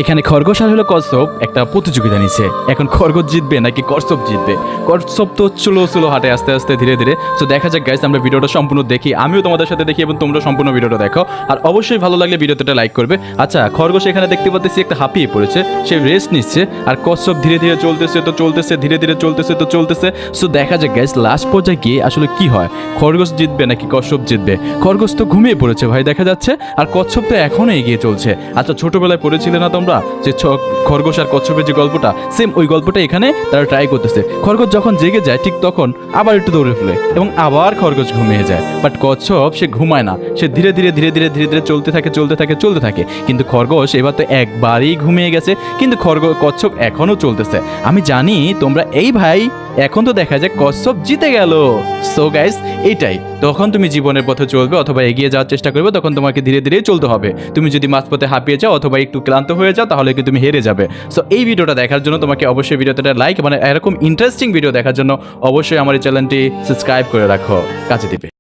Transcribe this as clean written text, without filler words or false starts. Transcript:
এখানে খরগোশ আর হলো কচ্ছপ একটা প্রতিযোগিতা নিচ্ছে। এখন খরগোশ জিতবে নাকি কচ্ছপ জিতবে? কচ্ছপ তো চলো হাঁটে আস্তে আস্তে ধীরে ধীরে। সো দেখা যাক গাইস, আমরা ভিডিওটা সম্পূর্ণ দেখি, আমিও তোমাদের সাথে দেখি এবং তোমরা সম্পূর্ণ ভিডিওটা দেখো। আর অবশ্যই ভালো লাগলে ভিডিওতে লাইক করবে। আচ্ছা, খরগোশ এখানে দেখতে পাচ্ছি একটা হাঁপিয়ে পড়েছে, সে রেস্ট নিচ্ছে। আর কচ্ছপ ধীরে ধীরে চলতেছে, ধীরে ধীরে চলতেছে। সো দেখা যাক গাইস, লাস্ট পর্যায়ে গিয়ে আসলে কি হয়, খরগোশ জিতবে নাকি কচ্ছপ জিতবে? খরগোশ তো ঘুমিয়ে পড়েছে ভাই দেখা যাচ্ছে, আর কচ্ছপ তো এখনো এগিয়ে চলছে। আচ্ছা, ছোটবেলায় পড়েছিলে না তোমরা যে খরগোশ আর কচ্ছপের যে গল্পটা, সেম ওই গল্পটা এখানে তারা ট্রাই করতেছে। খরগোশ যখন জেগে যায় ঠিক তখন আবার একটু দৌড়ে ফেলে এবং আবার খরগোশ ঘুমিয়ে যায়। বাট কচ্ছপ সে ঘুমায় না, সে ধীরে ধীরে চলতে থাকে। কিন্তু খরগোশ এবার তো একবারই ঘুমিয়ে গেছে, কিন্তু কচ্ছপ এখনো চলতেছে। আমি জানি তোমরা এই ভাই এখন তো দেখা যায় কচ্ছপ জিতে গেল। সো গাইস, এইটাই, তখন তুমি জীবনের পথে চলবে অথবা এগিয়ে যাওয়ার চেষ্টা করবে, তখন তোমাকে ধীরে ধীরে চলতে হবে। তুমি যদি মাঝপথে হাঁপিয়ে যাও অথবা একটু ক্লান্ত হয়ে যাও তাহলে কি তুমি হেরে যাবে। সো এই ভিডিওটা দেখার জন্য তোমাকে অবশ্যই ভিডিওতে লাইক, মানে এরকম ইন্টারেস্টিং ভিডিও দেখার জন্য অবশ্যই আমার এই চ্যানেলটি সাবস্ক্রাইব করে রাখো, কাজে দিবে।